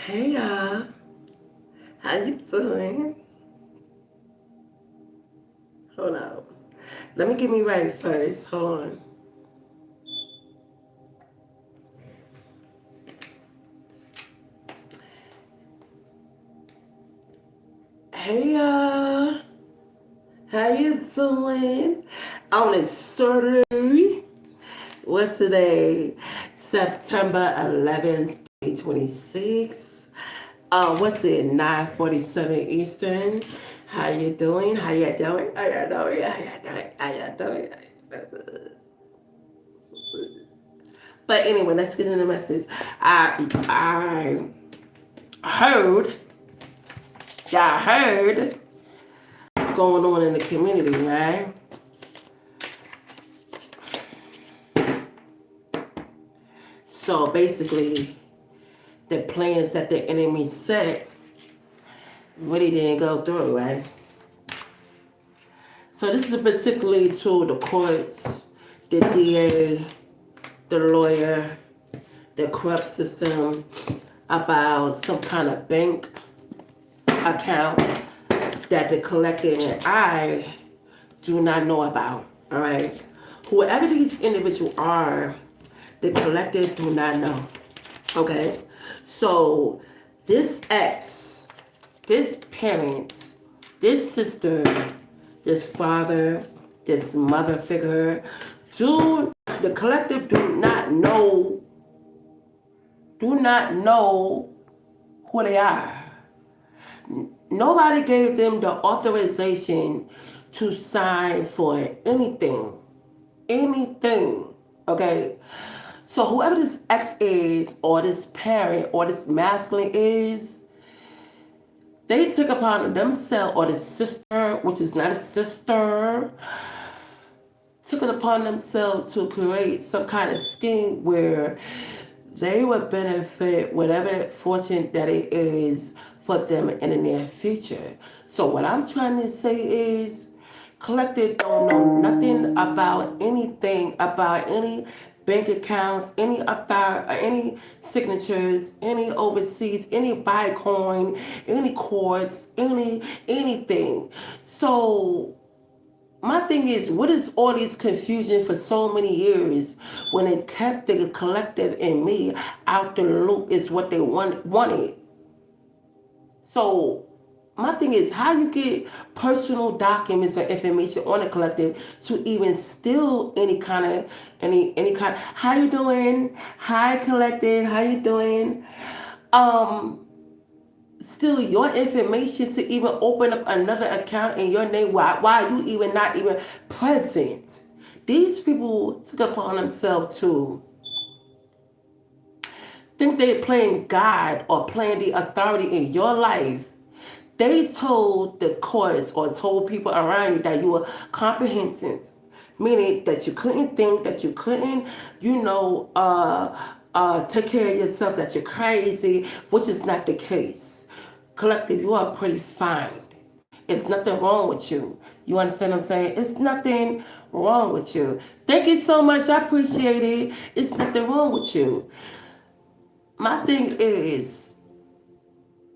Hey y'all, how you doing? Hold on. Let me get me right first. Hold on. Hey y'all, how you doing? On this Saturday. What's today? September 11th, 2026. What's it? 9:47 Eastern. How you doing? How you doing? How you doing? How you doing? How you doing? But anyway, let's get into the message. I heard, y'all heard what's going on in the community, right? So basically, the plans that the enemy set really didn't go through, right? So this is particularly to the courts, the DA, the lawyer, the corrupt system about some kind of bank account that the collective and I do not know about. All right. Whoever these individuals are, the collective do not know. Okay. So this ex, this parent, this sister, this father, this mother figure, do the collective do not know who they are. Nobody gave them the authorization to sign for anything. Anything. Okay? So whoever this ex is, or this parent, or this masculine is, they took upon themselves, or the sister, which is not a sister, took it upon themselves to create some kind of scheme where they would benefit whatever fortune that it is for them in the near future. So what I'm trying to say is collective don't know nothing about anything, about any bank accounts, any any signatures, any overseas, any Bitcoin, any courts, anything. So my thing is, what is all this confusion for so many years when it kept the collective and me out the loop is what they wanted. So my thing is how you get personal documents or information on a collective to even steal any kind. How you doing? Hi collective, how you doing? Um Steal your information to even open up another account in your name. Why are you even not even present? These people took upon themselves to think they're playing God or playing the authority in your life. They told the courts or told people around you that you were comprehensive, meaning that you couldn't think, that you couldn't, take care of yourself, that you're crazy, which is not the case. Collective, you are pretty fine. It's nothing wrong with you. You understand what I'm saying? It's nothing wrong with you. Thank you so much. I appreciate it. It's nothing wrong with you. My thing is,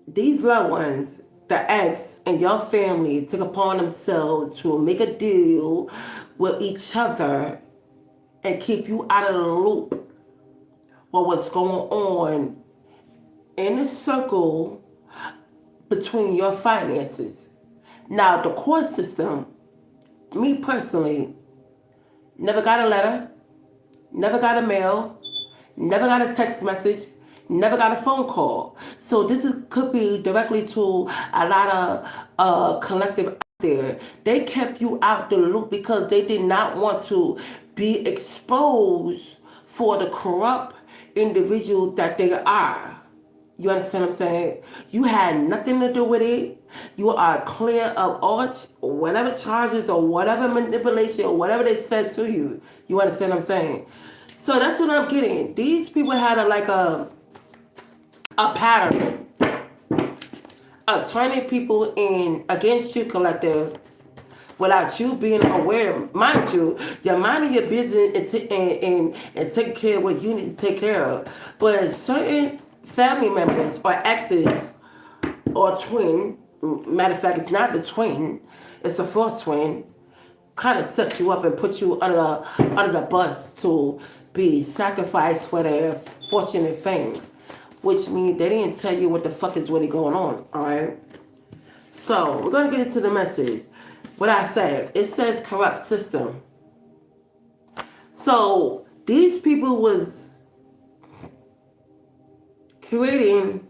these loved ones, the ex and your family took upon themselves to make a deal with each other and keep you out of the loop with what's going on in the circle between your finances. Now, the court system, me personally, never got a letter, never got a mail, never got a text message, never got a phone call. So could be directly to a lot of collective out there. They kept you out the loop because they did not want to be exposed for the corrupt individual that they are. You understand what I'm saying? You had nothing to do with it. You are clear of all whatever charges or whatever manipulation or whatever they said to you. You understand what I'm saying? So that's what I'm getting. These people had a pattern of turning people in against you, collective, without you being aware. Mind you, you're minding your business and taking care of what you need to take care of. But certain family members or exes or twin. Matter of fact, it's not the twin, it's a fourth twin. Kind of set you up and put you under the bus to be sacrificed for their fortune and fame, which means they didn't tell you what the fuck is really going on. All right. So we're gonna get into the message. What I said, it says corrupt system. So these people was creating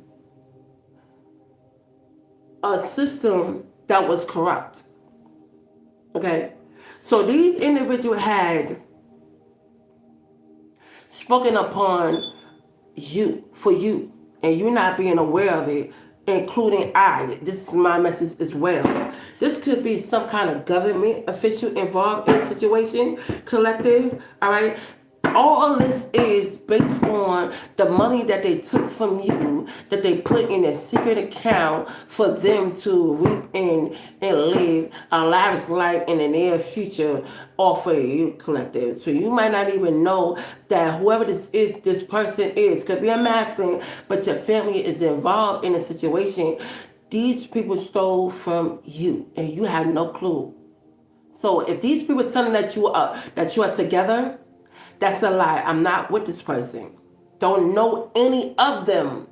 a system that was corrupt. Okay? So these individuals had spoken upon you, for you, and you not being aware of it, including I. This is my message as well. This could be some kind of government official involved in the situation, collective, all right? All of this is based on the money that they took from you, that they put in a secret account for them to reap in and live a lavish life in the near future off of you, collective. So you might not even know that whoever this person is, could be a masculine, but your family is involved in a situation. These people stole from you, and you have no clue. So if these people are telling that you are together, that's a lie. I'm not with this person. Don't know any of them.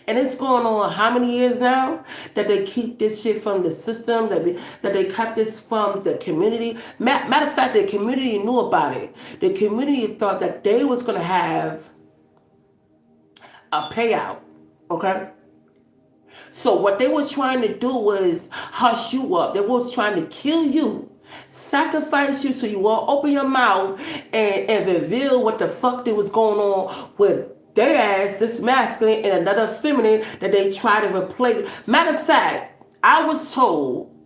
And it's going on how many years now that they keep this shit from the system, that they kept this from the community. Matter of fact, the community knew about it. The community thought that they was going to have a payout. Okay? So what they were trying to do was hush you up. They were trying to kill you, sacrifice you so you won't open your mouth and reveal what the fuck that was going on with their ass, this masculine and another feminine that they try to replace. Matter of fact, I was told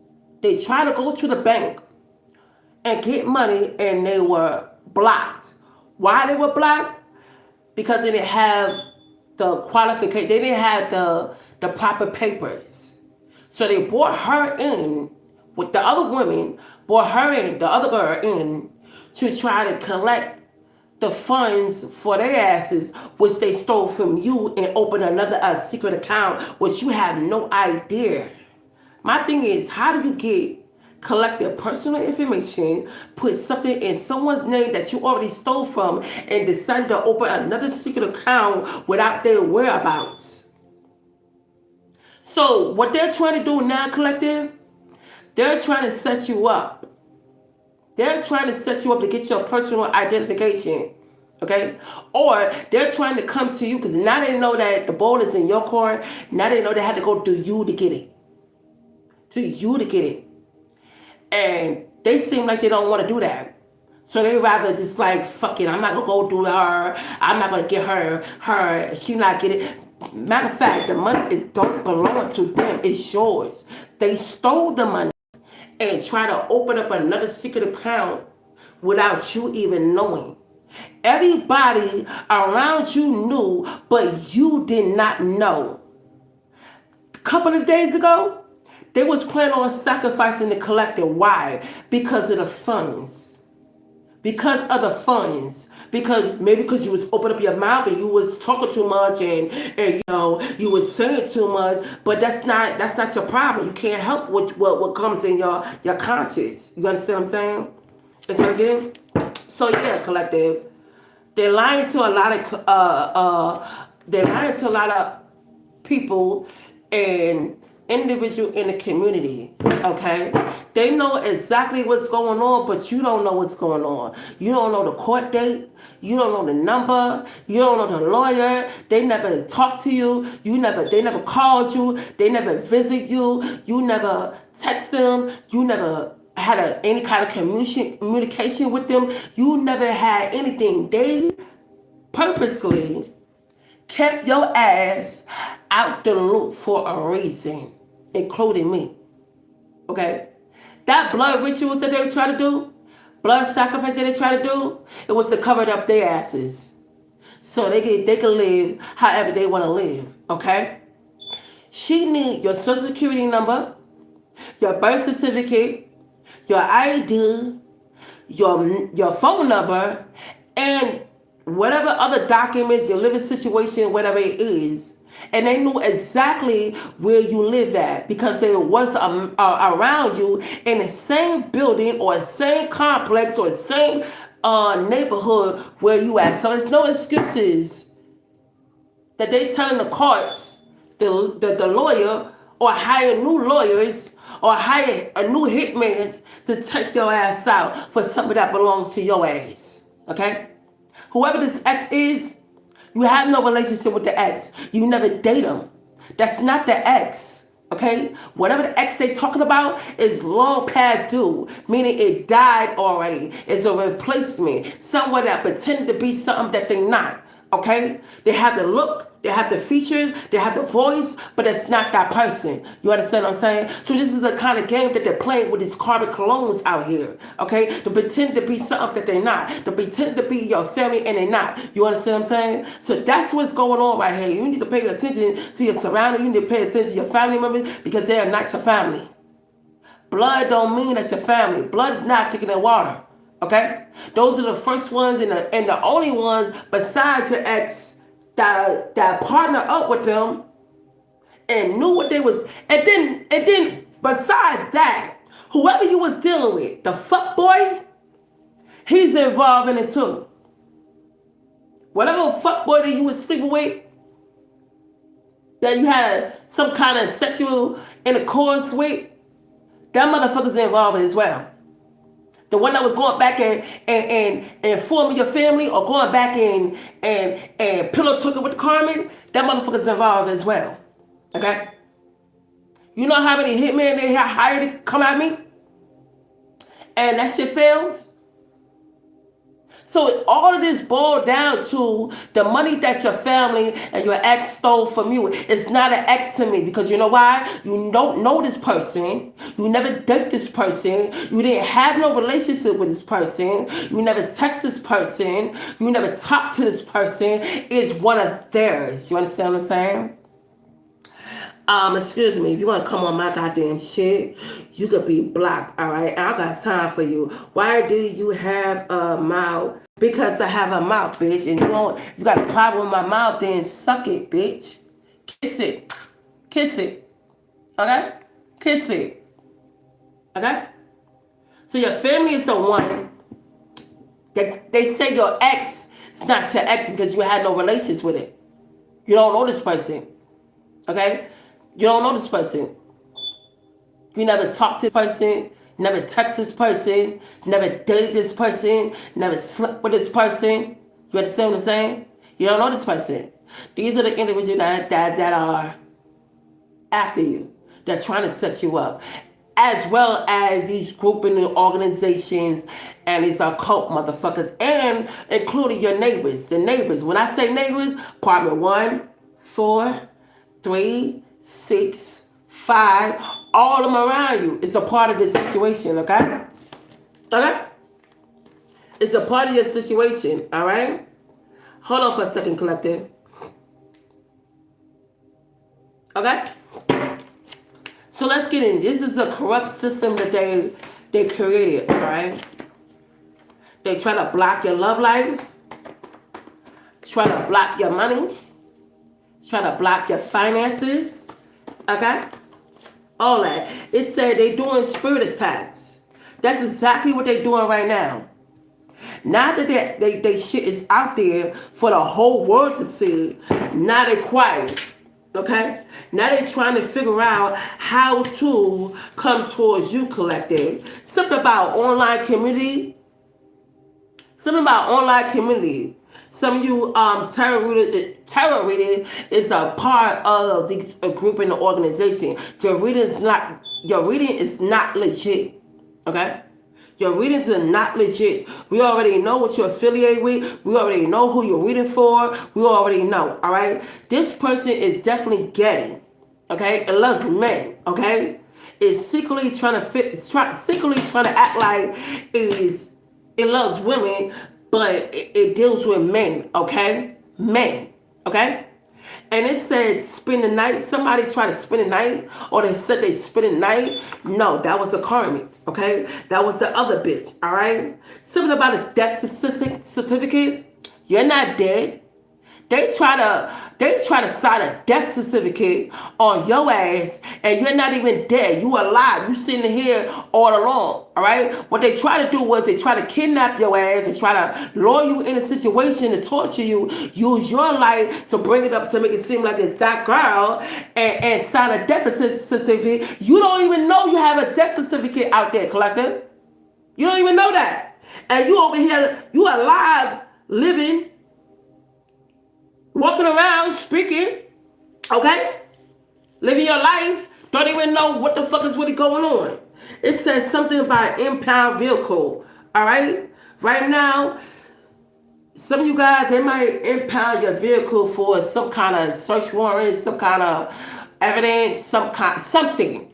they try to go to the bank and get money and they were blocked. Why they were blocked? Because they didn't have the qualification, they didn't have the proper papers. So they brought her in with the other women, brought her in, the other girl in, to try to collect the funds for their asses, which they stole from you, and open another secret account, which you have no idea. My thing is, how do you collect their personal information, put something in someone's name that you already stole from, and decided to open another secret account without their whereabouts? So what they're trying to do now, collective, they're trying to set you up. They're trying to set you up to get your personal identification, okay? Or they're trying to come to you because now they know that the ball is in your court. Now they know they had to go to you to get it. To you to get it. And they seem like they don't want to do that. So they rather just like, fuck it, I'm not going to go do her. I'm not going to get her. She's not getting it. Matter of fact, the money don't belong to them. It's yours. They stole the money and try to open up another secret account without you even knowing. Everybody around you knew, but you did not know. A couple of days ago, they was planning on sacrificing the collective. Why? Because of the funds. Because of the funds. Because you was opening up your mouth and you was talking too much and you was saying too much, but that's not your problem. You can't help what comes in your conscience. You understand what I'm saying? That's what I'm getting? So yeah, collective. They're lying to a lot of people and individual in the community, okay? They know exactly what's going on, but you don't know what's going on. You don't know the court date. You don't know the number. You don't know the lawyer. They never talked to you. They never called you. They never visit you. You never text them. You never had any kind of communication with them. You never had anything. They purposely kept your ass out the loop for a reason, including me. Okay? That blood ritual that they try to do, blood sacrifice that they try to do, it was to cover up their asses. So they can live however they want to live. Okay? She need your social security number, your birth certificate, your ID, your phone number, and whatever other documents, your living situation, whatever it is, and they knew exactly where you live at because they was around you in the same building or the same complex or the same neighborhood where you at. So there's no excuses that they telling the courts, the lawyer, or hire new lawyers or hire a new hitman to take your ass out for something that belongs to your ass. Okay? Whoever this ex is, you have no relationship with the ex. You never date them. That's not the ex. Okay? Whatever the ex they talking about is long past due, meaning it died already. It's a replacement. Someone that pretended to be something that they're not. Okay? They have the look, they have the features, they have the voice, but it's not that person. You understand what I'm saying? So this is the kind of game that they're playing with these carbon colognes out here. Okay? To pretend to be something that they're not. To pretend to be your family and they're not. You understand what I'm saying? So that's what's going on right here. You need to pay attention to your surroundings. You need to pay attention to your family members because they are not your family. Blood don't mean that your family. Blood is not thicker than water. Okay? Those are the first ones and the only ones besides your ex that partner up with them and knew what they was, and then besides that, whoever you was dealing with, the fuck boy, he's involved in it too. Whatever fuck boy that you was sleeping with, that you had some kind of sexual intercourse with, that motherfucker's involved in it as well. The one that was going back and informing your family or going back and pillow talking with Carmen, that motherfucker's involved as well. Okay? You know how many hitmen they hired to come at me? And that shit fails? So all of this boiled down to the money that your family and your ex stole from you. It's not an ex to me because you know why? You don't know this person. You never date this person. You didn't have no relationship with this person. You never text this person. You never talk to this person. It's one of theirs. You understand what I'm saying? Excuse me, if you want to come on my goddamn shit, you could be blocked, all right? I got time for you. Why do you have a mouth? Because I have a mouth, bitch. And you got a problem with my mouth, then suck it, bitch. Kiss it. Kiss it. Okay? Kiss it. Okay? So your family is the one that they say your ex is not your ex because you had no relations with it. You don't know this person. Okay? You don't know this person. You never talked to this person, never text this person, never dated this person, never slept with this person. You understand what I'm saying? You don't know this person. These are the individuals that are after you, that's trying to set you up. As well as these grouping organizations and these occult motherfuckers, and including your neighbors. The neighbors. When I say neighbors, apartment 1, 4, 3, 6, 5, all of them around you is a part of this situation, okay? Okay? It's a part of your situation, all right? Hold on for a second, collective. Okay? So let's get in. This is a corrupt system that they created, all right? They try to block your love life, try to block your money, try to block your finances, okay? All that. It said they doing spirit attacks. That's exactly what they're doing right now. Now that they shit is out there for the whole world to see, now they quiet, okay? Now they're trying to figure out how to come towards you, collective. Something about online community. Something about online community. Some of you tarot reading is a part of the group in the organization. Your reading is not legit. Okay? Your readings are not legit. We already know what you're affiliated with. We already know who you're reading for. We already know. All right? This person is definitely gay. Okay? It loves men. Okay? It's secretly trying to act like it loves women, but it deals with men, okay? Men, okay? And it said spend the night. Somebody tried to spend the night, or they said they spend the night. No, that was a karmic, okay? That was the other bitch, all right? Something about a death certificate. You're not dead. They try to sign a death certificate on your ass, and you're not even dead. You alive. You sitting here all along. All right. What they try to do was they try to kidnap your ass and try to lure you in a situation to torture you. Use your life to bring it up to make it seem like it's that girl, and sign a death certificate. You don't even know you have a death certificate out there, collective. You don't even know that, and you over here, you alive, living, walking around, speaking, okay? Living your life, don't even know what the fuck is really going on. It says something about impound vehicle, all right? Right now, some of you guys, they might impound your vehicle for some kind of search warrant, some kind of evidence, something.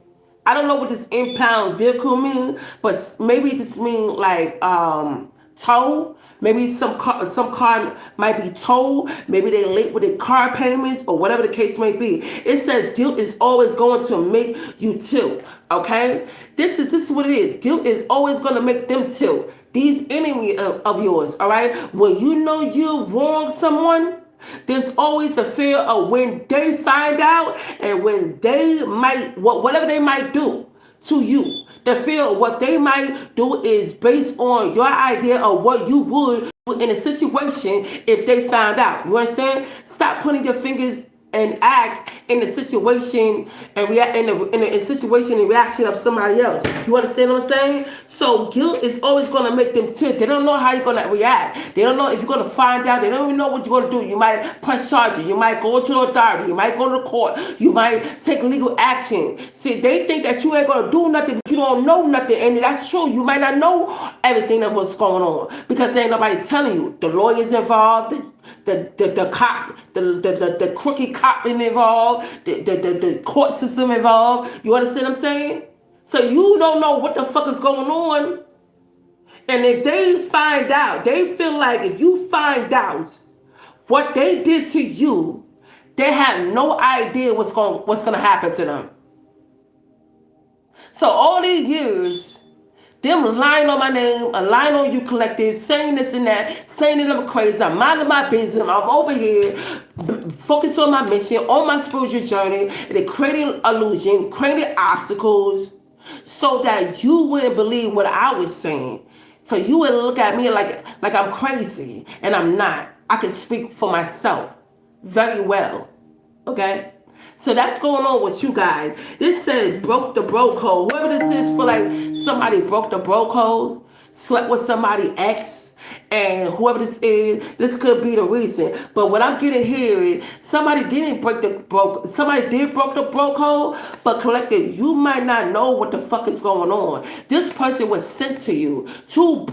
I don't know what this impound vehicle means, but maybe it just mean like tow. Maybe some car might be towed. Maybe they late with their car payments or whatever the case may be. It says guilt is always going to make you tilt. Okay, this is what it is. Guilt is always going to make them tilt. These enemies of yours. All right, when you know you wrong someone, there's always a fear of when they find out and when they might, whatever they might do to you. The fear of what they might do is based on your idea of what you would do in a situation if they found out. You understand? Stop putting your fingers and act in the situation and react in the situation and reaction of somebody else. You understand what I'm saying? So guilt is always going to make them tilt. They don't know how you're going to react. They don't know if you're going to find out. They don't even know what you're going to do. You might press charges. You might go to the authority. You might go to the court. You might take legal action. See, they think that you ain't going to do nothing, but you don't know nothing. And that's true. You might not know everything that was going on because there ain't nobody telling you. The lawyers involved, the cop, the crooked cop involved, the court system involved. You understand what I'm saying? So you don't know what the fuck is going on. And if they find out, they feel like if you find out what they did to you, they have no idea what's gonna happen to them. So all these years, them lying on my name, lying on you collective, saying this and that, saying that I'm crazy, I'm minding my business, I'm over here, focused on my mission, on my spiritual journey, and they're creating illusion, creating obstacles, so that you wouldn't believe what I was saying. So you would look at me like I'm crazy, and I'm not. I can speak for myself very well, okay? So that's going on with you guys. This says broke the bro code. Whoever this is, for like somebody broke the bro code, slept with somebody ex, and whoever this is, this could be the reason. But what I'm getting here is somebody did broke the bro code, but collective, you might not know what the fuck is going on. This person was sent to you to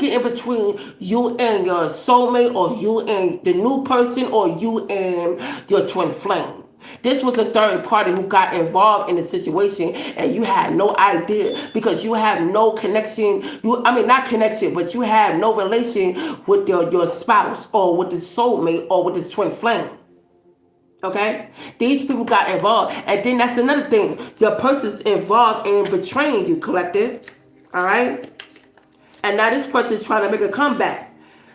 get in between you and your soulmate, or you and the new person, or you and your twin flame. This was a third party who got involved in the situation, and you had no idea because you have no connection. Not connection, but you have no relation with your spouse or with the soulmate or with this twin flame. Okay? These people got involved. And then that's another thing. Your person's involved in betraying you, collective. All right? And now this person is trying to make a comeback.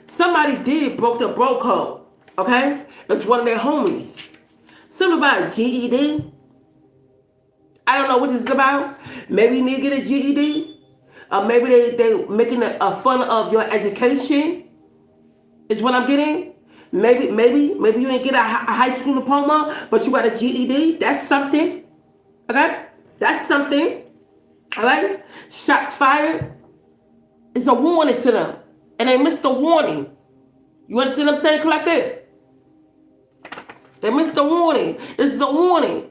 Somebody did broke the bro code. Okay? It's one of their homies. Something about GED. I don't know what this is about. Maybe you need to get a GED. Or maybe they making a fun of your education. Is what I'm getting. Maybe you ain't get a high school diploma, but you got a GED. That's something. Okay? That's something. All right? Shots fired. It's a warning to them. And they missed the warning. You understand what I'm saying, collective? They missed the warning. This is a warning.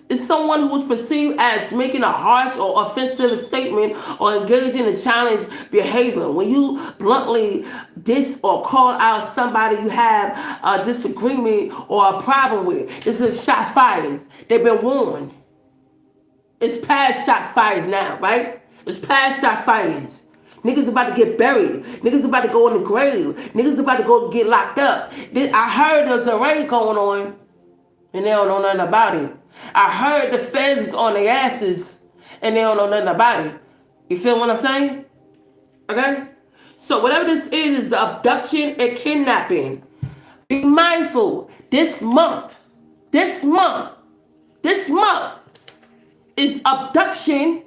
It's someone who's perceived as making a harsh or offensive statement or engaging in challenge behavior. When you bluntly diss or call out somebody you have a disagreement or a problem with, this is shot fires. They've been warned. It's past shot fires now, right? It's past shot fires. Niggas about to get buried. Niggas about to go in the grave. Niggas about to go get locked up. I heard there's a raid going on, and they don't know nothing about it. I heard the feds is on their asses, and they don't know nothing about it. You feel what I'm saying? Okay? So whatever this is abduction and kidnapping. Be mindful. This month is abduction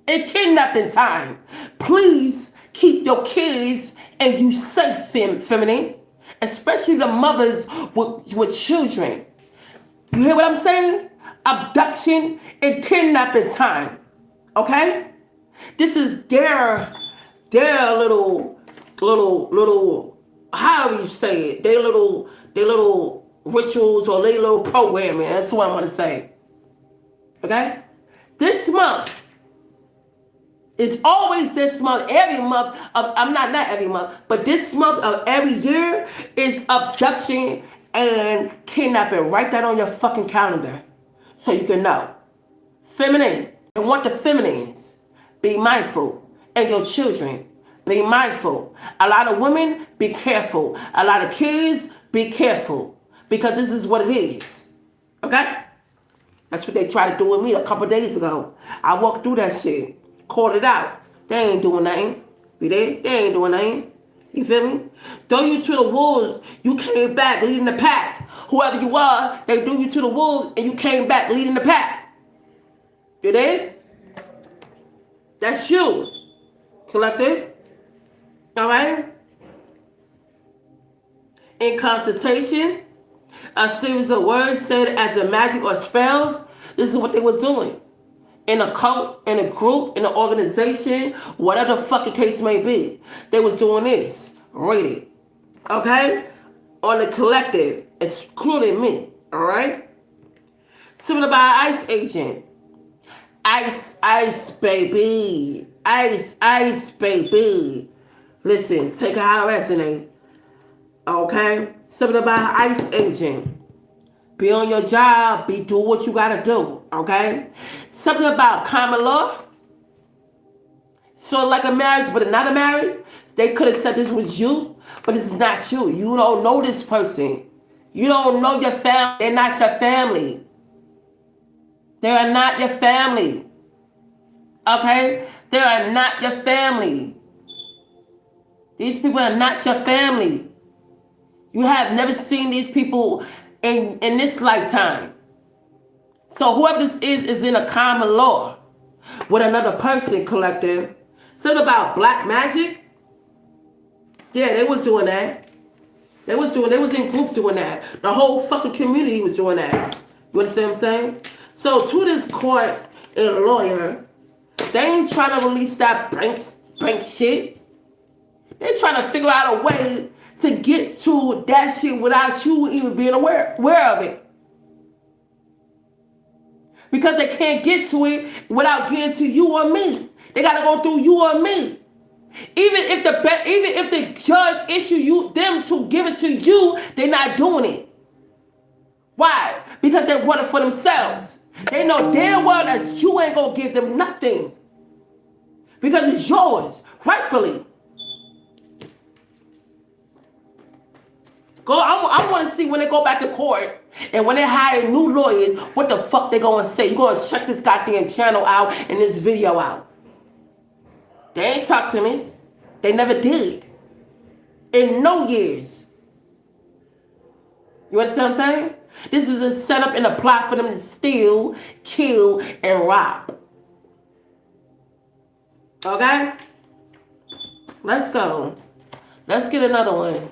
and kidnapping time. Please keep your kids and you safe, feminine. Especially the mothers with children. You hear what I'm saying? Abduction and kidnapping time. Okay? This is their little how you say it, their little rituals or their little programming. That's what I want to say. Okay? This month is always this month, every month of I'm not every month, but this month of every year is abduction and kidnapping. Write that on your fucking calendar so you can know. Feminine. And want the feminines. Be mindful. And your children. Be mindful. A lot of women, be careful. A lot of kids, be careful. Because this is what it is. Okay? That's what they tried to do with me a couple days ago. I walked through that shit. Called it out. They ain't doing nothing. You there? They ain't doing nothing. You feel me? Throw you to the wolves. You came back leading the pack. Whoever you are, they threw you to the wolves and you came back leading the pack. You there? That's you. Collective. All right? In consultation, a series of words said as a magic or spells, this is what they was doing. In a cult, in a group, in an organization, whatever the fucking case may be. They was doing this. Read it. Okay? On the collective, excluding me. Alright? Similar by ICE agent. Ice, baby. Ice, baby. Listen, take it how it resonates. Okay? Similar by ICE agent. Be on your job. Do what you gotta do. Okay? Something about common law. So like a marriage, but not a marriage. They could have said this was you, but it's not you. You don't know this person. You don't know your family. They're not your family. They are not your family. Okay? They are not your family. These people are not your family. You have never seen these people in this lifetime. So whoever this is in a common law with another person, collective. Something about black magic. Yeah, they was doing that. They was in group doing that. The whole fucking community was doing that. You understand what I'm saying? So to this court and lawyer, they ain't trying to release that bank shit. They're trying to figure out a way to get to that shit without you even being aware of it. Because they can't get to it without getting to you or me. They gotta go through you or me. Even if the judge issue them to give it to you, they're not doing it. Why? Because they want it for themselves. They know damn well that you ain't gonna give them nothing. Because it's yours, rightfully. I want to see when they go back to court and when they hire new lawyers, what the fuck they gonna say. You gonna check this goddamn channel out and this video out. They ain't talk to me. They never did. In no years. You understand what I'm saying? This is a setup and a plot for them to steal, kill, and rob. Okay? Let's go. Let's get another one.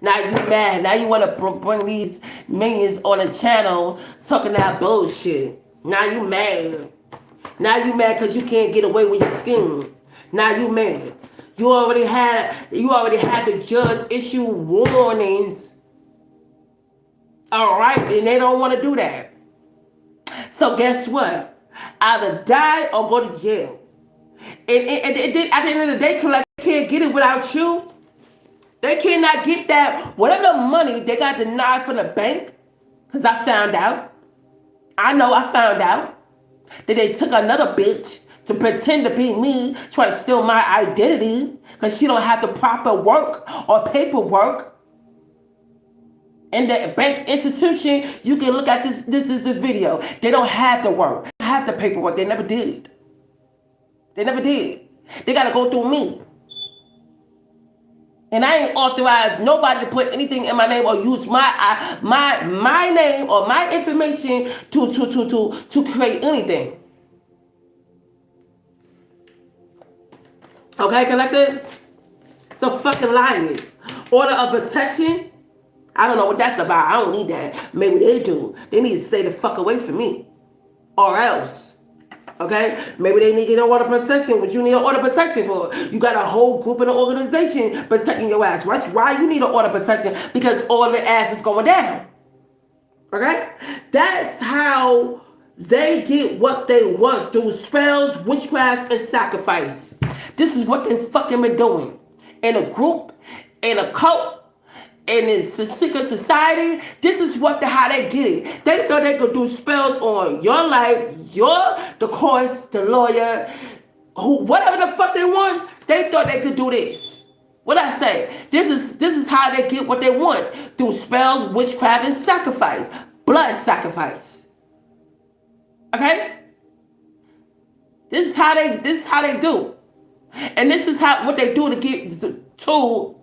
Now you mad. Now you want to bring these minions on the channel talking that bullshit. Now you mad. Now you mad because you can't get away with your scheme. Now you mad. You already had the judge issue warnings. All right, and they don't want to do that. So guess what? Either die or go to jail. And at the end of the day, collect can't get it without you. They cannot get that. Whatever the money they got denied from the bank, because I found out. I found out that they took another bitch to pretend to be me, try to steal my identity, because she don't have the proper work or paperwork. In the bank institution, you can look at this. This is a video. They don't have the work, they have the paperwork. They never did. They never did. They got to go through me. And I ain't authorized nobody to put anything in my name or use my name or my information to create anything. Okay, collective? So fucking liars. Order of protection? I don't know what that's about. I don't need that. Maybe they do. They need to stay the fuck away from me. Or else. Okay? Maybe they need an order of protection. What you need an order of protection for? You got a whole group in the organization protecting your ass. Right? Why you need an order of protection? Because all the ass is going down. Okay? That's how they get what they want through spells, witchcraft, and sacrifice. This is what they fucking been doing. In a group, in a cult, in a secret society, this is how they get it. They thought they could do spells on your life, the course, the lawyer, whatever the fuck they want. They thought they could do this. What I say? This is how they get what they want through spells, witchcraft, and sacrifice, blood sacrifice. Okay? This is how they do, and this is what they do to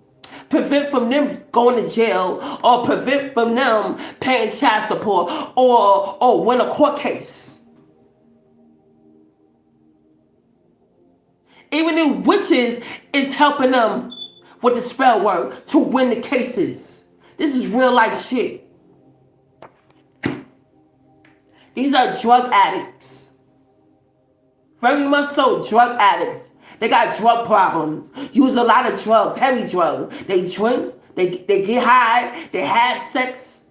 prevent from them going to jail or prevent from them paying child support or win a court case. Even the witches is helping them with the spell work to win the cases. This is real life shit. These are drug addicts. Very much so, drug addicts. They got drug problems. Use a lot of drugs, heavy drugs. They drink, they get high, they have sex,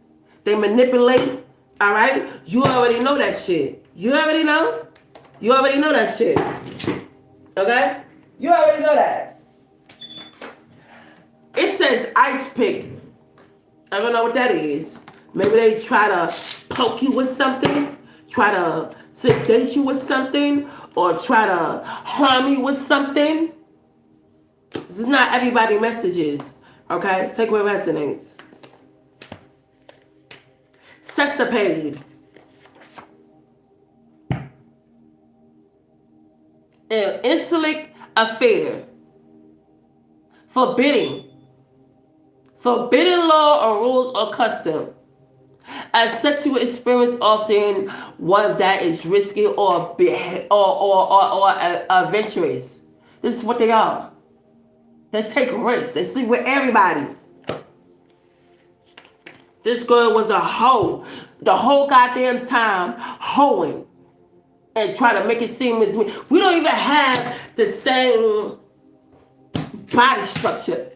they manipulate. All right? You already know that shit. You already know? You already know that shit. Okay? You already know that. It says ice pick. I don't know what that is. Maybe they try to poke you with something, try to sedate you with something, or try to harm you with something. This is not everybody messages. Okay? Take what resonates. Sexapade. An insolent affair. Forbidden law or rules or custom. A sexual experience, often one that is risky or adventurous. This is what they are. They take risks. They sleep with everybody. This girl was a hoe. The whole goddamn time hoeing. And try to make it seem as we don't even have the same body structure.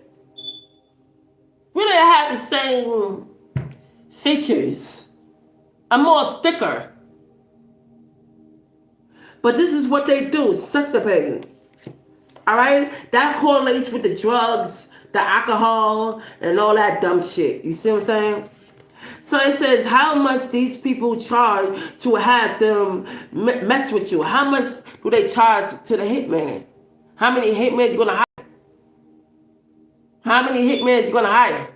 We don't have the same features. I'm more thicker. But this is what they do, sexapade. Alright? That correlates with the drugs, the alcohol, and all that dumb shit. You see what I'm saying? So it says how much these people charge to have them mess with you. How much do they charge to the hitman? How many hitmen you gonna hire? How many hitmen you gonna hire?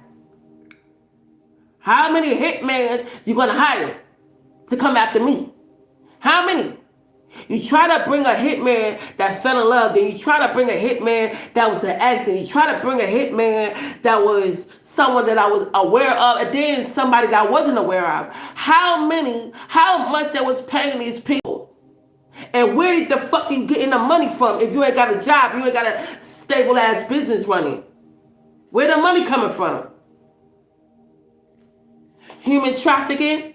How many hitmen you gonna hire to come after me? How many? You try to bring a hitman that fell in love, then you try to bring a hitman that was an accident. You try to bring a hitman that was someone that I was aware of, and then somebody that I wasn't aware of. How much they was paying these people? And where did the fuck you getting the money from if you ain't got a job, you ain't got a stable ass business running? Where the money coming from? Human trafficking?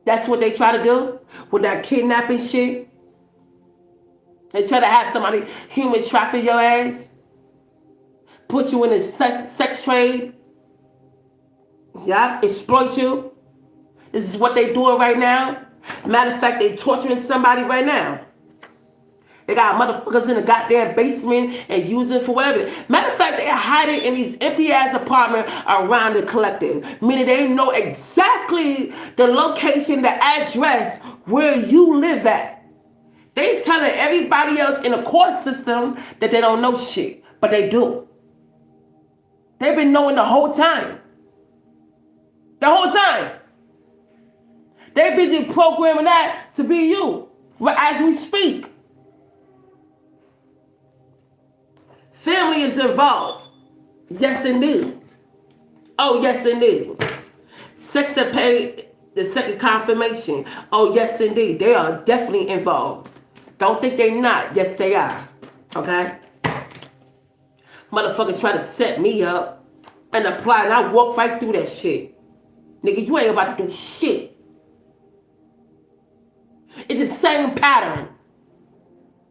That's what they try to do with that kidnapping shit. They try to have somebody human traffic your ass. Put you in a sex trade. Yeah, exploit you. This is what they doing right now. Matter of fact, they torturing somebody right now. They got motherfuckers in the goddamn basement and using for whatever. Matter of fact, they're hiding in these empty ass apartments around the collective. Meaning they know exactly the location, the address where you live at. They telling everybody else in the court system that they don't know shit. But they do. They've been knowing the whole time. The whole time. They busy programming that to be you as we speak. Family is involved. Yes, indeed. Oh, yes, indeed. Sex and pay, the second confirmation. Oh, yes, indeed. They are definitely involved. Don't think they're not. Yes, they are. Okay? Motherfucker try to set me up and apply, and I walk right through that shit. Nigga, you ain't about to do shit. It's the same pattern.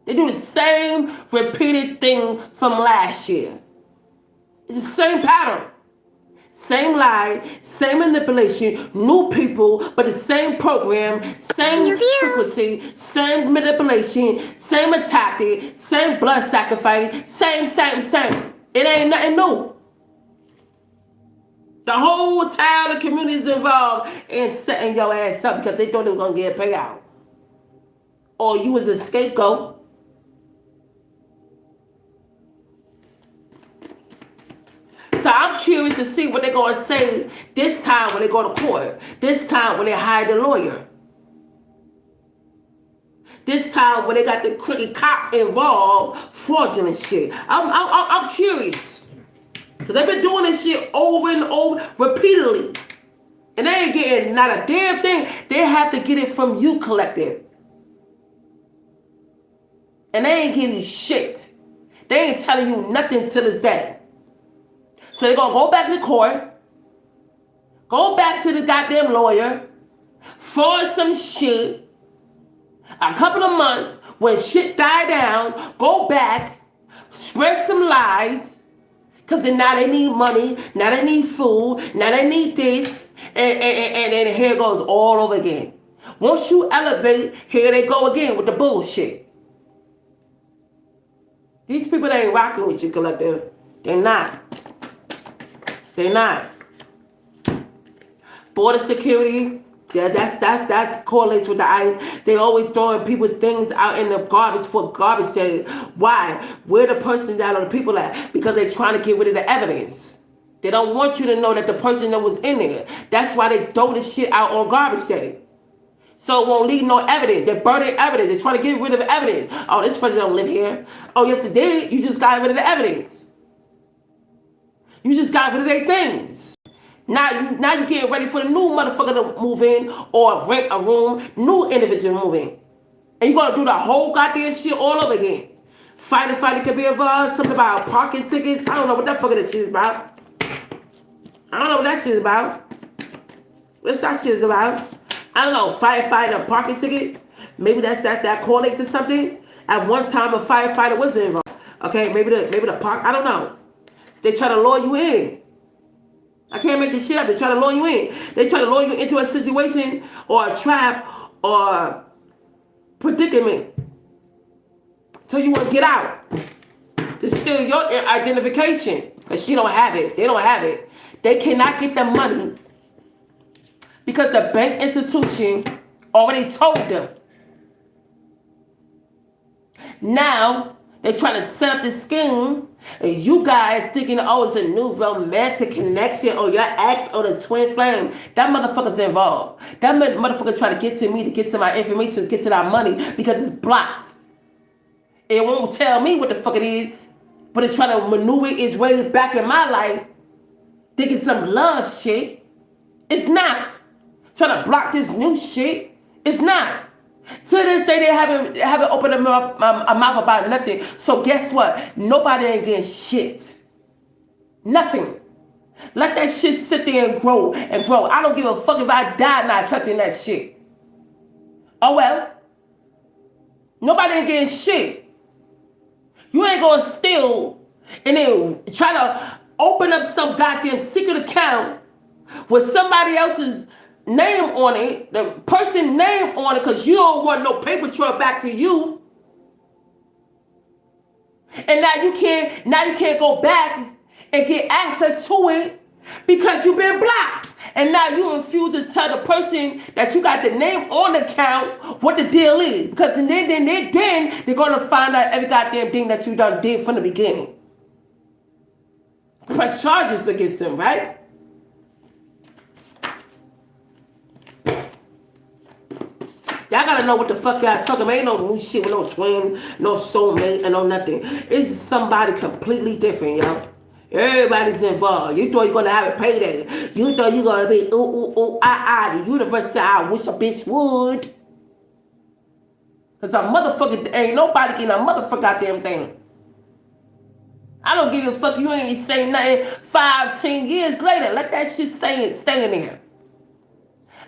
They do the same repeated thing from last year. It's the same pattern. Same lie, same manipulation, new people, but the same program, same frequency, same manipulation, same tactic, same blood sacrifice, same. It ain't nothing new. The whole town, the community is involved in setting your ass up because they thought they were going to get a payout. Or you was a scapegoat. So I'm curious to see what they're going to say this time when they go to court. This time when they hire the lawyer. This time when they got the crooked cop involved, fraudulent shit. I'm curious. Because they've been doing this shit over and over repeatedly. And they ain't getting not a damn thing. They have to get it from you, collective. And they ain't getting shit. They ain't telling you nothing till this day. So they're going to go back to court, go back to the goddamn lawyer, fraud some shit, a couple of months, when shit die down, go back, spread some lies, because then now they need money, now they need food, now they need this, and here it goes all over again. Once you elevate, here they go again with the bullshit. These people ain't rocking with you, collective. They're not. They're not. Border security, yeah, that correlates with the ICE. They always throwing people things out in the garbage for garbage day. Why? Where the person at or the people at? Because they're trying to get rid of the evidence. They don't want you to know that the person that was in there. That's why they throw this shit out on garbage day. So it won't leave no evidence. They're burning evidence. They're trying to get rid of evidence. Oh, this person don't live here. Oh, yes, it did. You just got rid of the evidence. You just got rid of their things. Now you getting ready for the new motherfucker to move in or rent a room, new individual move in. And you're going to do the whole goddamn shit all over again. Fighting could be involved. Something about parking tickets. I don't know what that fucking shit is about. I don't know what that shit is about. What's that shit is about? I don't know. Firefighter, a parking ticket. Maybe that correlates to something. At one time, a firefighter was involved. Okay, maybe the park. I don't know. They try to lure you in. I can't make this shit up. They try to lure you in. They try to lure you into a situation or a trap or a predicament. So you want to get out. To steal your identification. Because she don't have it. They don't have it. They cannot get the money because the bank institution already told them. Now, they're trying to set up this scheme. And you guys thinking, oh, it's a new romantic connection or your ex or the twin flame. That motherfucker's involved. That motherfucker trying to get to me, to get to my information, to get to that money because it's blocked. It won't tell me what the fuck it is, but it's trying to maneuver its way back in my life, thinking some love shit. It's not. Trying to block this new shit. It's not. To this day, they haven't opened a mouth about nothing. So guess what? Nobody ain't getting shit. Nothing. Let that shit sit there and grow and grow. I don't give a fuck if I die not touching that shit. Oh well. Nobody ain't getting shit. You ain't gonna steal and then try to open up some goddamn secret account with somebody else's name on it, the person name on it, because you don't want no paper trail back to you. And now you can't go back and get access to it because you've been blocked. And now you refuse to tell the person that you got the name on the account what the deal is. Because then they're going to find out every goddamn thing that you done did from the beginning. Press charges against them, right? Y'all gotta know what the fuck y'all talking about. Ain't no new shit with no twin, no soulmate, and no nothing. It's somebody completely different, yo. Everybody's involved. You thought you're gonna have a payday. You thought you're gonna be The universe said, I wish a bitch would. Cause a motherfucker, ain't nobody getting a motherfucker goddamn thing. I don't give a fuck. You ain't saying nothing 5, 10 years later. Let that shit stay in there.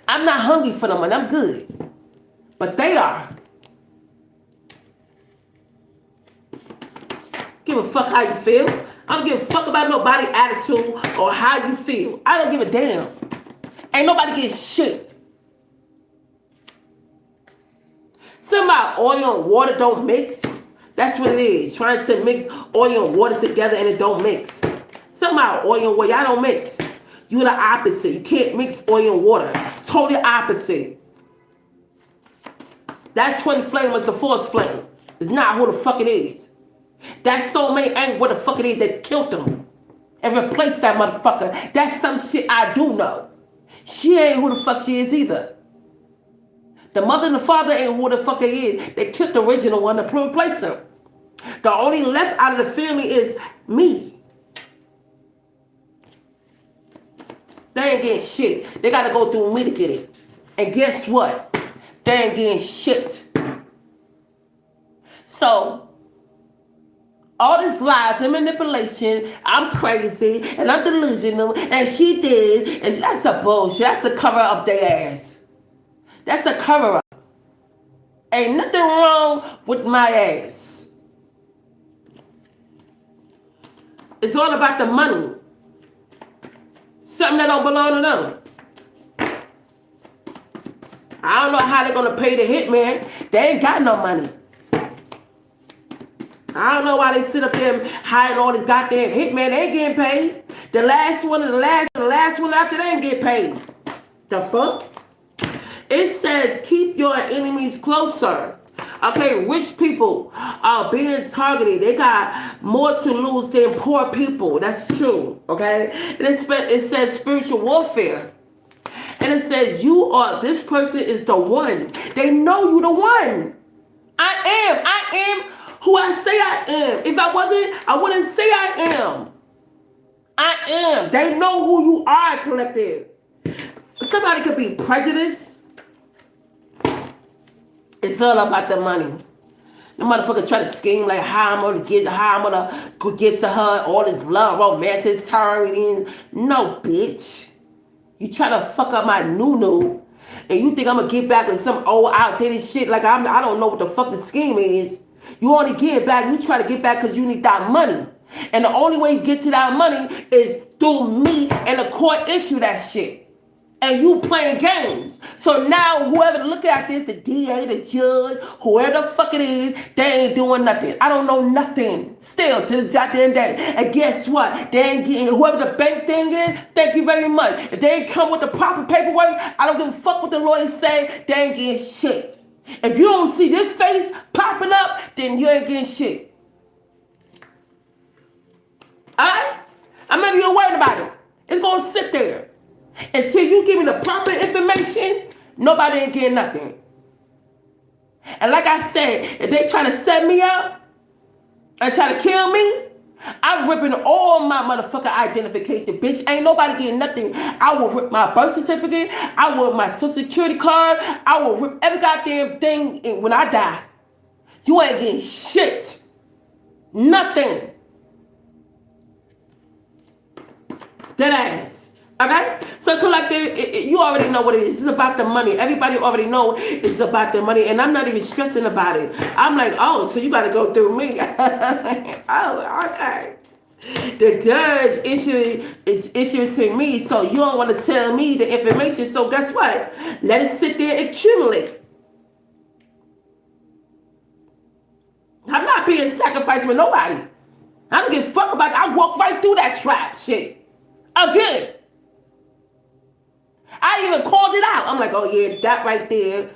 I'm not hungry for the money. I'm good. But they are. Give a fuck how you feel. I don't give a fuck about nobody's attitude or how you feel. I don't give a damn. Ain't nobody getting shit. Somehow oil and water don't mix. That's what it is. Trying to mix oil and water together and it don't mix. Somehow oil and water, y'all don't mix. You're the opposite. You can't mix oil and water. Totally opposite. That twin flame is a false flame. It's not who the fuck it is. That soulmate ain't what the fuck it is that killed him and replaced that motherfucker. That's some shit I do know. She ain't who the fuck she is either. The mother and the father ain't who the fuck they is. They killed the original one to replace him. The only left out of the family is me. They ain't getting shit. They gotta go through me to get it. And guess what? They ain't getting shit. So, all this lies and manipulation, I'm crazy, and I'm delusional, and she did, and that's a bullshit. That's a cover up their ass. That's a cover up. Ain't nothing wrong with my ass. It's all about the money. Something that don't belong to them. I don't know how they're going to pay the hitman. They ain't got no money. I don't know why they sit up there hiring all this goddamn hitman. They ain't getting paid. The last one and the last one after they ain't get paid. The fuck? It says keep your enemies closer. Okay, rich people are being targeted. They got more to lose than poor people. That's true. Okay? And it says spiritual warfare. And it says this person is the one. They know you the one. I am who I say I am. If I wasn't, I wouldn't say I am. I am. They know who you are, collective. Somebody could be prejudiced. It's all about the money. The motherfucker try to scheme like how I'm gonna get to her, all this love, romantic, targeting. No, bitch. You try to fuck up my nunu, and you think I'm gonna get back with some old outdated shit like I don't know what the fuck the scheme is. You only get back, you try to get back because you need that money. And the only way you get to that money is through me and the court issue that shit. And you playing games. So now whoever look at this, the DA, the judge, whoever the fuck it is, they ain't doing nothing. I don't know nothing still to this goddamn day. And guess what? They ain't getting, whoever the bank thing is, thank you very much. If they ain't come with the proper paperwork, I don't give a fuck what the lawyers say, they ain't getting shit. If you don't see this face popping up, then you ain't getting shit. Alright? I'm not even worried about it. It's gonna sit there. Until you give me the proper information, nobody ain't getting nothing. And like I said, if they try to set me up and try to kill me, I'm ripping all my motherfucking identification, bitch. Ain't nobody getting nothing. I will rip my birth certificate. I will rip my social security card. I will rip every goddamn thing when I die. You ain't getting shit. Nothing. Dead ass. Okay? So collective, you already know what it is. It's about the money. Everybody already know it's about the money. And I'm not even stressing about it. I'm like, oh, so you got to go through me. Oh, okay. The judge issued it to me, so you don't want to tell me the information. So guess what? Let it sit there and accumulate. I'm not being sacrificed with nobody. I don't give a fuck about it. I walk right through that trap shit. Again. I even called it out. I'm like, oh yeah, that right there.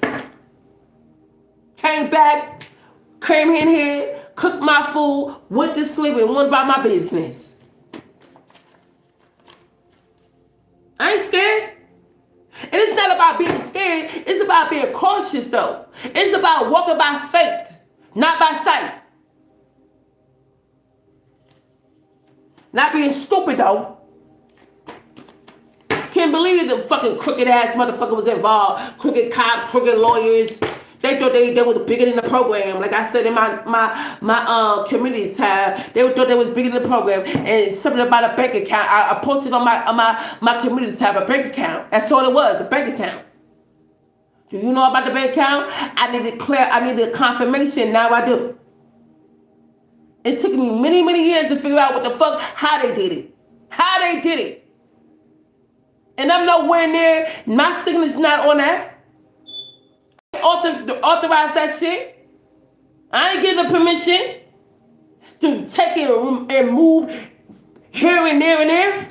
Came back, came in here, cooked my food, went to sleep, and went about my business. I ain't scared. And it's not about being scared. It's about being cautious, though. It's about walking by faith, not by sight. Not being stupid, though. Can't believe the fucking crooked ass motherfucker was involved. Crooked cops, crooked lawyers. They thought they was bigger than the program. Like I said in my community tab, they thought they was bigger than the program. And something about a bank account. I posted on my community tab a bank account. That's all it was, a bank account. Do you know about the bank account? I needed confirmation. Now I do. It took me many, many years to figure out what the fuck, how they did it. How they did it. And I'm nowhere near, my signature's not on that. Authorize that shit. I ain't getting the permission to take it and move here and there and there.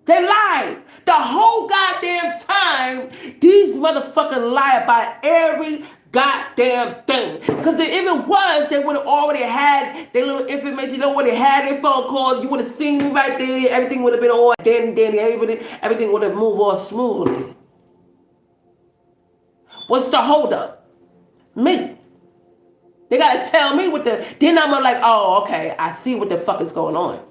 They lied. The whole goddamn time, these motherfuckers lie about every goddamn thing. Because if it was, they would have already had their little information. They already had their phone calls. You would have seen me right there. Everything would have been all dandy. Everything would have moved all smoothly. What's the holdup? Me. They gotta tell me what the. Then I'm like, oh, okay, I see what the fuck is going on.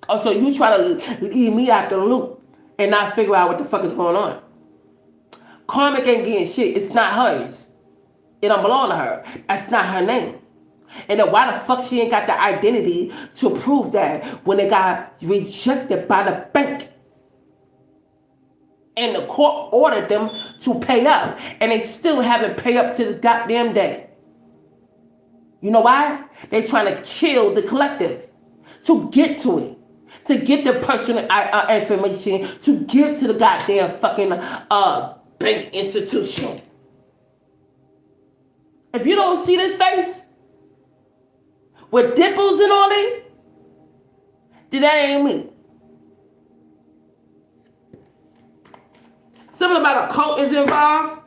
Oh, so you try to leave me out the loop and not figure out what the fuck is going on. Karmic ain't getting shit. It's not hers. It don't belong to her. That's not her name. And then why the fuck she ain't got the identity to prove that when they got rejected by the bank? And the court ordered them to pay up. And they still haven't paid up to the goddamn day. You know why? They trying to kill the collective. To get to it. To get the personal information. To give to the goddamn fucking bank institution. If you don't see this face with dimples and all that, then that ain't me. Something about a cult is involved.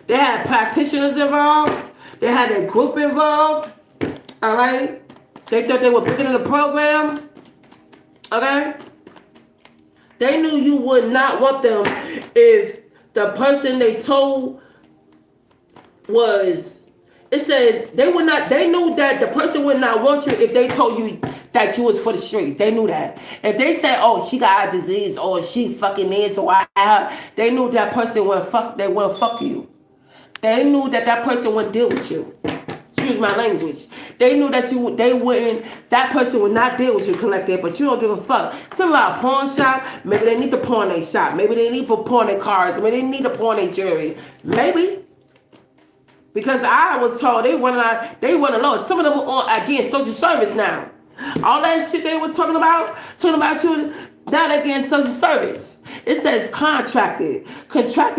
They had practitioners involved. They had a group involved. All right? They thought they were bigger than the program. Okay? They knew you would not want them if the person they told was, it says, they knew that the person would not want you if they told you that you was for the streets. They knew that. If they said, oh, she got a disease, or she fucking is, or they knew that person wouldn't fuck you. They knew that person wouldn't deal with you. Excuse my language. They knew that that person would not deal with you, collective, but you don't give a fuck. Something about a pawn shop, maybe they need to pawn their shop. Maybe they need to pawn their cars. Maybe they need to pawn their jewelry. Maybe. Because I was told they want to know. Some of them are on, again, social service now. All that shit they were talking about you, now they're getting social service. It says contracted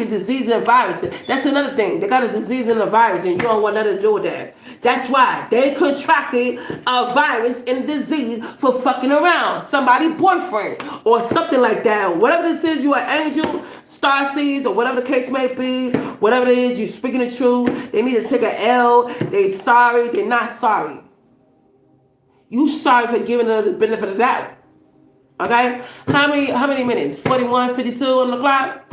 disease and viruses. That's another thing. They got a disease and a virus, and you don't want nothing to do with that. That's why they contracted a virus and disease for fucking around somebody's boyfriend or something like that. Whatever this is, you an angel, starseeds, or whatever the case may be. Whatever it is, you speaking the truth. They need to take an L. They sorry. They're not sorry. You sorry for giving them the benefit of the doubt. Okay? How many minutes? 41, 52 on the clock?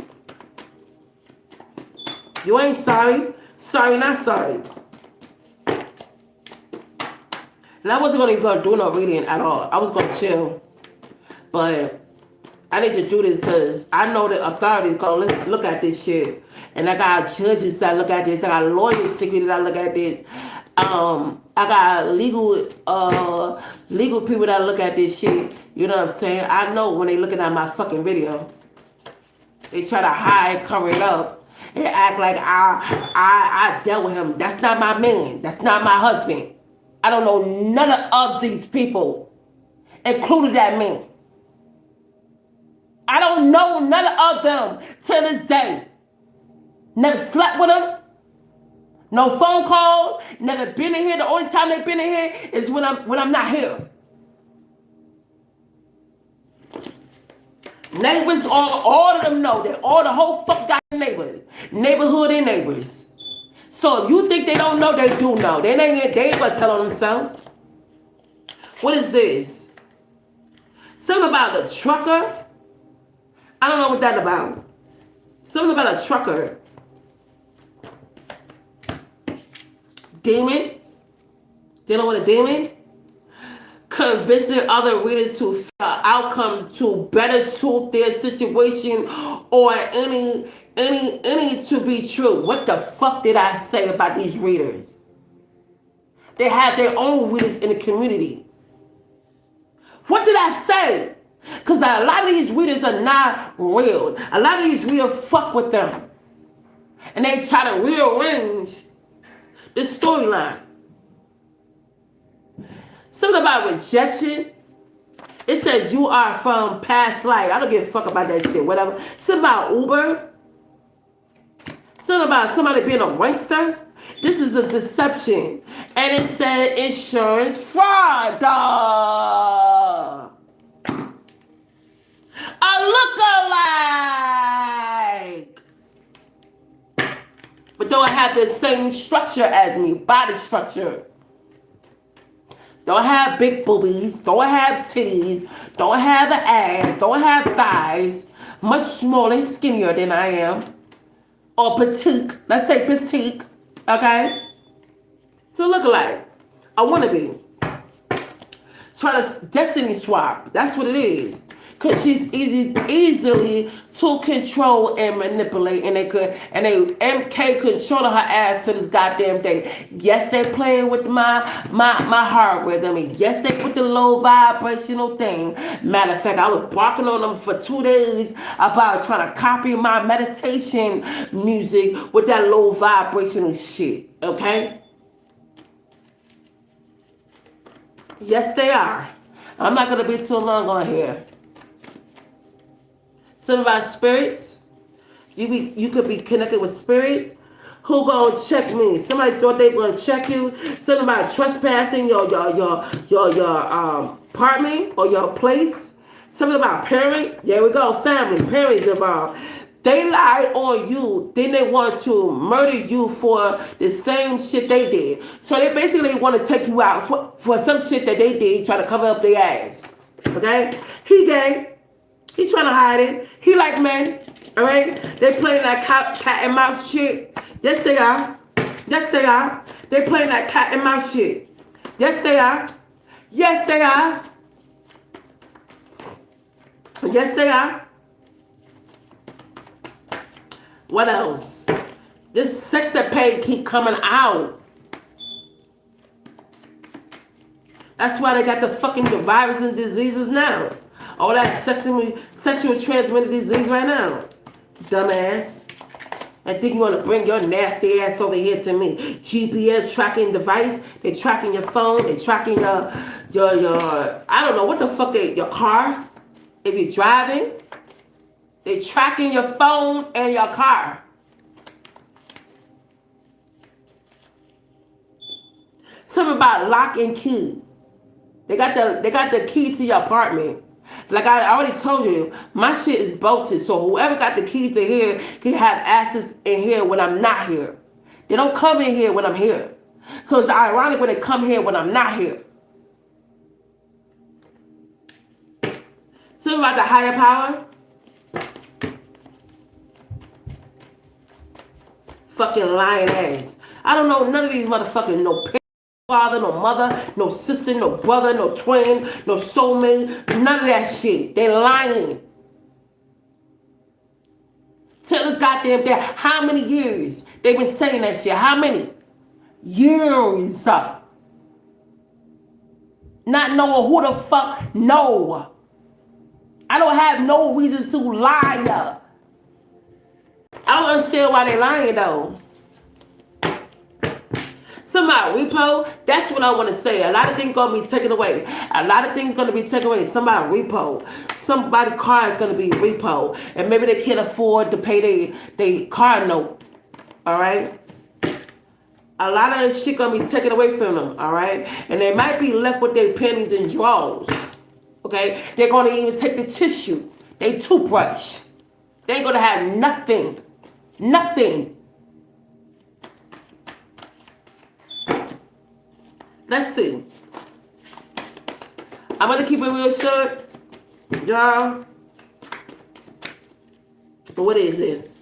You ain't sorry. Sorry, not sorry. And I wasn't going to do no reading at all. I was going to chill. But I need to do this because I know the authorities going to look at this shit. And I got judges that look at this. I got lawyers secretly that look at this. I got legal people that look at this shit. You know what I'm saying? I know when they looking at my fucking video, they try to hide, cover it up, and act like I dealt with him. That's not my man. That's not my husband. I don't know none of these people, including that man. I don't know none of them to this day. Never slept with them. No phone call, never been in here. The only time they've been in here is when I'm not here. Neighbors, all of them know that. All the whole fuck got neighborhood and neighbors. So if you think they don't know, they do know. They ain't gonna tell on themselves. What is this? Something about the trucker. I don't know what that's about. Something about a trucker. Demon. Dealing with a demon. Convincing other readers to feel an outcome to better suit their situation or any to be true. What the fuck did I say about these readers? They have their own readers in the community. What did I say? Because a lot of these readers are not real. A lot of these readers fuck with them. And they try to rearrange the storyline. Something about rejection. It says you are from past life. I don't give a fuck about that shit. Whatever. Something about Uber. Something about somebody being a wankster. This is a deception. And it said insurance fraud. A lookalike. But don't have the same structure as me. Body structure. Don't have big boobies. Don't have titties. Don't have an ass. Don't have thighs. Much smaller and skinnier than I am. Or petite. Let's say petite. Okay? So look alike. I want to be. Try to destiny swap. That's what it is. Because she's easily to control and manipulate. And they MK controlling her ass to this goddamn day. Yes, they playing with my heart rhythm. And yes, they put the low vibrational thing. Matter of fact, I was barking on them for 2 days about trying to copy my meditation music with that low vibrational shit. Okay? Yes, they are. I'm not going to be too long on here. Something about spirits. You could be connected with spirits. Who gonna check me? Somebody thought they were gonna check you. Something about trespassing your apartment or your place. Something about parent. There we go. Family. Parents involved. They lied on you. Then they want to murder you for the same shit they did. So they basically want to take you out for some shit that they did, try to cover up their ass. Okay? He gay. He's trying to hide it. He like men. Alright? They playing that cat and mouse shit. Yes, they are. Yes, they are. They playing that cat and mouse shit. Yes, they are. Yes, they are. Yes, they are. What else? This sex appeal keep coming out. That's why they got the fucking virus and diseases now. All that sexual transmitted disease right now. Dumbass. I think you want to bring your nasty ass over here to me. GPS tracking device. They tracking your phone. They tracking your I don't know what the fuck your car. If you're driving. They tracking your phone and your car. Something about lock and key. They got the key to your apartment. Like I already told you, my shit is bolted. So whoever got the key to here can have access in here when I'm not here. They don't come in here when I'm here. So it's ironic when they come here when I'm not here. Something about the higher power. Fucking lying ass. I don't know none of these motherfuckers, no father, no mother, no sister, no brother, no twin, no soulmate, none of that shit. They lying. Tell us goddamn that how many years they been saying that shit? How many? Years. Not knowing who the fuck, no. I don't have no reason to lie. I don't understand why they lying though. Somebody repo, that's what I want to say. A lot of things going to be taken away. A lot of things going to be taken away. Somebody repo. Somebody's car is going to be repo. And maybe they can't afford to pay their car note. All right? A lot of shit going to be taken away from them. All right? And they might be left with their panties and drawers. Okay? They're going to even take the tissue. They toothbrush. They ain't going to have nothing. Nothing. Let's see. I'm going to keep it real short. Y'all. What is this?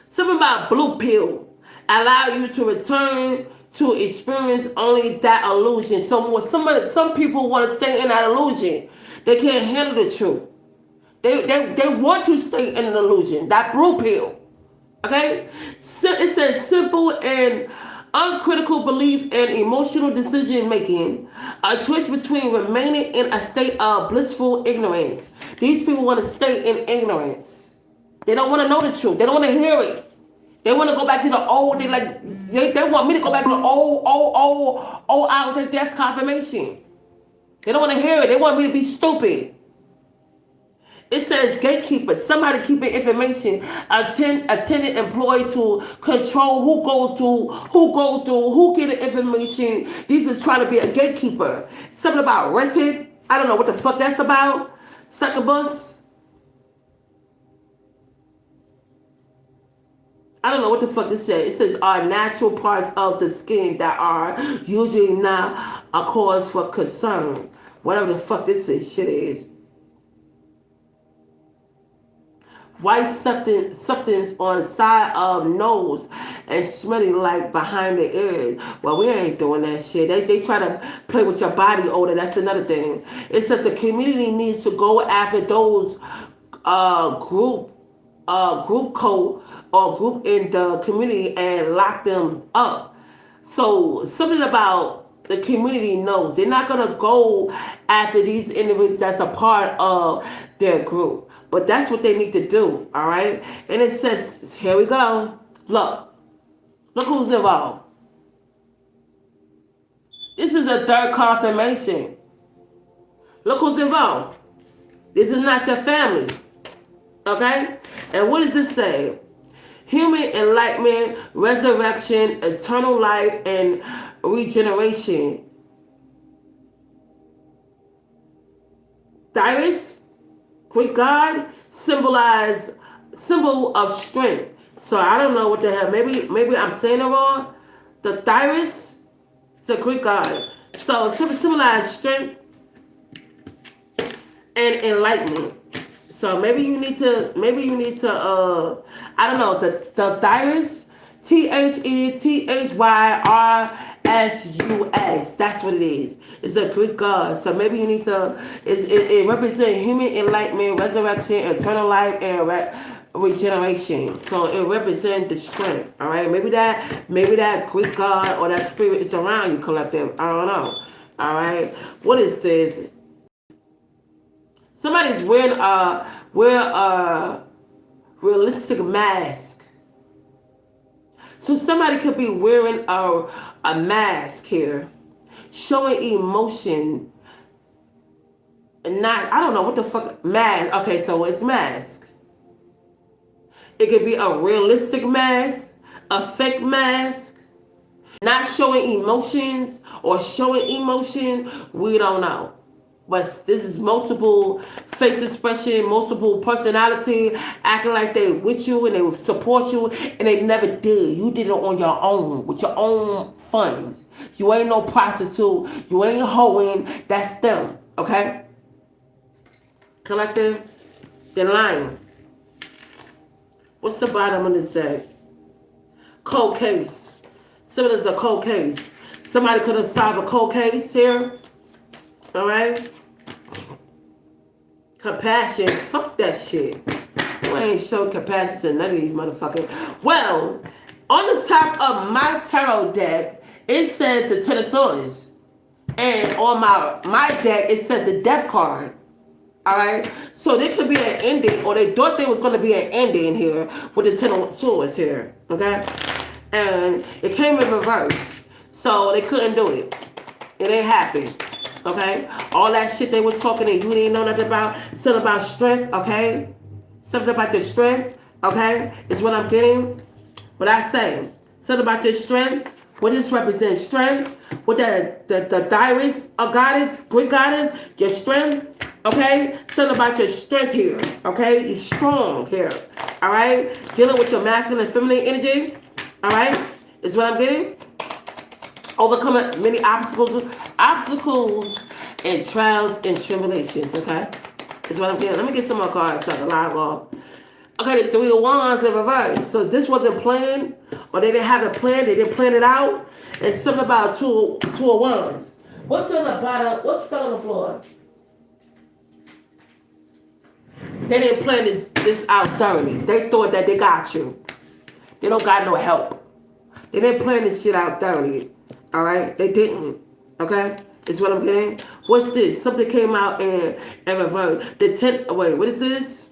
Something about blue pill. Allow you to return to experience only that illusion. So some people want to stay in that illusion. They can't handle the truth. They want to stay in an illusion. That blue pill. Okay? So it says simple and uncritical belief and emotional decision making. A choice between remaining in a state of blissful ignorance. These people want to stay in ignorance. They don't want to know the truth. They don't want to hear it. They want to go back to the old. They want me to go back to the old out of death confirmation. They don't want to hear it. They want me to be stupid. It says gatekeeper, somebody keeping information, attendant employed to control who goes through, who get the information. These is trying to be a gatekeeper. Something about rented. I don't know what the fuck that's about. Succubus. I don't know what the fuck this says. It says are natural parts of the skin that are usually not a cause for concern. Whatever the fuck this shit is. White substance on the side of nose and smelling like behind the ears. Well, we ain't doing that shit. They try to play with your body odor. That's another thing. It's that the community needs to go after those group code or group in the community and lock them up. So something about the community knows they're not gonna go after these individuals that's a part of their group. But that's what they need to do, all right? And it says, here we go. Look who's involved. This is a third confirmation. Look who's involved. This is not your family, okay? And what does this say? Human enlightenment, resurrection, eternal life, and regeneration. Thyris, Greek god, symbol of strength. So I don't know what the hell. Maybe I'm saying it wrong. The Thyris, it's a Greek god. So it symbolizes strength and enlightenment. So maybe you need to I don't know, the Thyris, THETHYRSUS. That's what it is. It's a Greek god. So maybe you need to. It represents human enlightenment, resurrection, eternal life, and regeneration. So it represents the strength. All right. Maybe that Greek god or that spirit is around you, collective. I don't know. All right. What is this? Somebody's wearing a realistic mask. So somebody could be wearing a mask here, showing emotion, and not, I don't know what the fuck, mask. Okay, so it's mask. It could be a realistic mask, a fake mask, not showing emotions or showing emotion. We don't know. But this is multiple face expression, multiple personality, acting like they with you and they will support you, and they never did. You did it on your own, with your own funds. You ain't no prostitute. You ain't hoeing. That's them, okay? Collective, they're lying. What's the bottom of this deck? Cold case. Somebody's a cold case. Somebody could have solved a cold case here. All right? Compassion. Fuck that shit. We ain't show compassion to none of these motherfuckers. Well, on the top of my tarot deck, it said the Ten of Swords. And on my deck, it said the Death card. Alright? So there could be an ending, or they thought there was going to be an ending here with the Ten of Swords here. Okay? And it came in reverse. So they couldn't do it. It ain't happened. Okay? All that shit they were talking and you didn't know nothing about. Something about strength, okay? Something about your strength, okay? Is what I'm getting. What I say. Something about your strength. What this represents? Strength. What the Thyris, a goddess, Greek goddess, your strength, okay? Something about your strength here, okay? You're strong here, all right? Dealing with your masculine and feminine energy, all right? Is what I'm getting. Overcoming many obstacles and trials and tribulations, okay? Is what I'm getting. Let me get some more cards so I can log off. Okay, the Three of Wands in reverse. So this wasn't planned, or they didn't have it planned. They didn't plan it out. It's something about two of Wands. What's on the bottom? What's fell on the floor? They didn't plan this out thoroughly. They thought that they got you. They don't got no help. They didn't plan this shit out thoroughly. All right, they didn't. Okay, is what I'm getting. What's this? Something came out in reverse. The 10. Wait, what is this?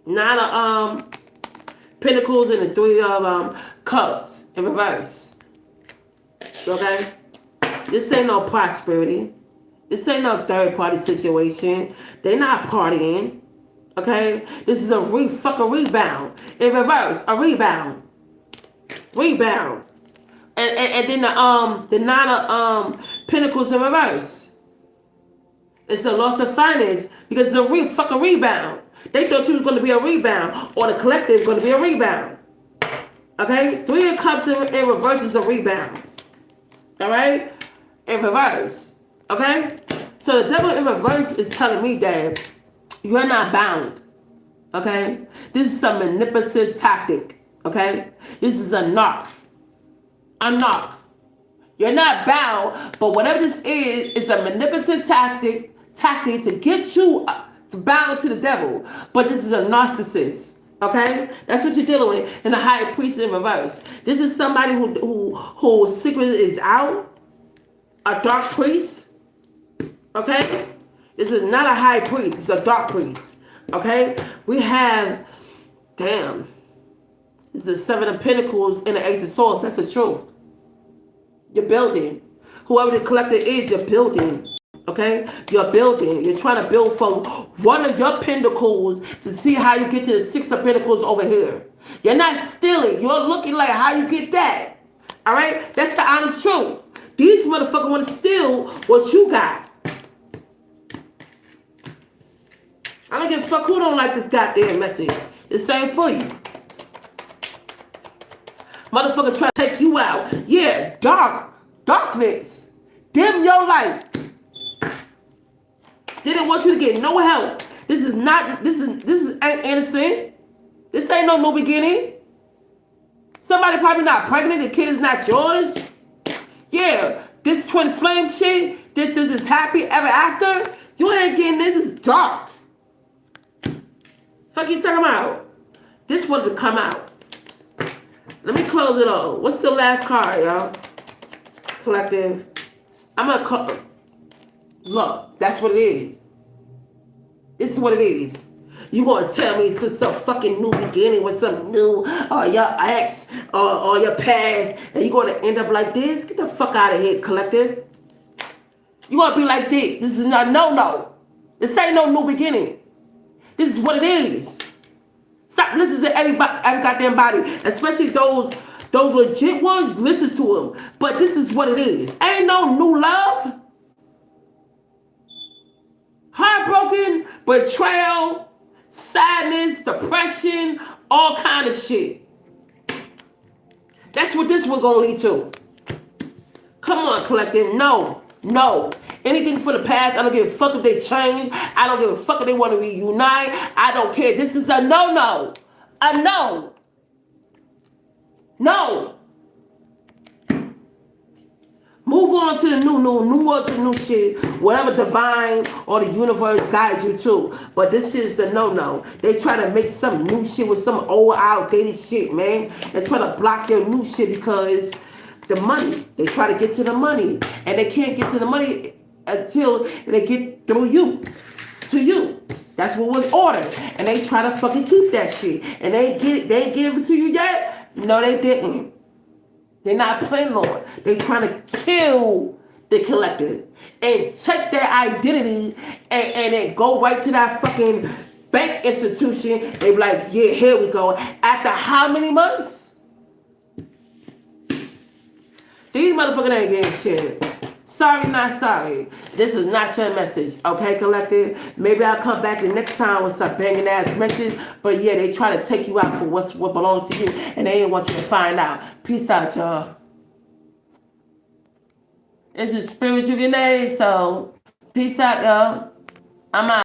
9 of Pentacles and the 3 of Cups in reverse. Okay, this ain't no prosperity. This ain't no third party situation. They not partying. Okay, this is a fucking rebound in reverse. A rebound. Rebound. And then the 9 of Pentacles in reverse. It's a loss of finance because it's a fucking rebound. They thought you was going to be a rebound, or the collective going to be a rebound. Okay, 3 of Cups in reverse is a rebound. All right, in reverse. Okay, so the Devil in reverse is telling me that you're not bound. Okay, this is a manipulative tactic. Okay, this is a knock. A knock. You're not bound, but whatever this is, it's a manipulative tactic to get you to bound to the devil. But this is a narcissist. Okay, that's what you're dealing with in the High Priest in reverse. This is somebody whose secret is out. A dark priest. Okay, this is not a high priest. It's a dark priest. Okay, we have, damn. This is the 7 of Pentacles and the Ace of Swords. That's the truth. You're building. Whoever the collector is, you're building. Okay? You're building. You're trying to build from one of your pentacles to see how you get to the 6 of Pentacles over here. You're not stealing. You're looking like how you get that. All right? That's the honest truth. These motherfuckers want to steal what you got. I don't give a fuck who don't like this goddamn message. It's same for you. Motherfucker try to take you out. Yeah, darkness. Dim your light. Didn't want you to get no help. This is innocent. This ain't no new beginning. Somebody probably not pregnant. The kid is not yours. Yeah, this twin flame shit. This is happy ever after. You ain't getting this. Is dark. Fuck you talking about? This wanted to come out. Let me close it off. What's the last card, y'all? Collective. I'm gonna call. Look, that's what it is. This is what it is. You gonna tell me it's some fucking new beginning with some new, your ex or your past, and you gonna end up like this? Get the fuck out of here, collective. You gonna be like this. This is not no. This ain't no new beginning. This is what it is. Stop listening to every goddamn body, especially those legit ones. Listen to them. But this is what it is. Ain't no new love. Heartbroken, betrayal, sadness, depression, all kind of shit. That's what this one gonna lead to. Come on, collective. No. Anything for the past, I don't give a fuck if they change. I don't give a fuck if they want to reunite. I don't care. This is a no. A no. No. Move on to the new shit. Whatever divine or the universe guides you to. But this shit is a no. They try to make some new shit with some old outdated shit, man. They try to block their new shit because the money. They try to get to the money. And they can't get to the money until they get through you. To you. That's what was ordered. And they try to fucking keep that shit. And they ain't get it to you yet? No, they didn't. They're not planning on it. They're trying to kill the collective and take their identity and then go right to that fucking bank institution. They be like, yeah, here we go. After how many months? These motherfuckers ain't getting shit. Sorry, not sorry. This is not your message, okay, collective? Maybe I'll come back the next time with some banging ass message. But yeah, they try to take you out for what belongs to you, and they ain't want you to find out. Peace out, y'all. It's a spiritual grenade, so peace out, y'all. I'm out.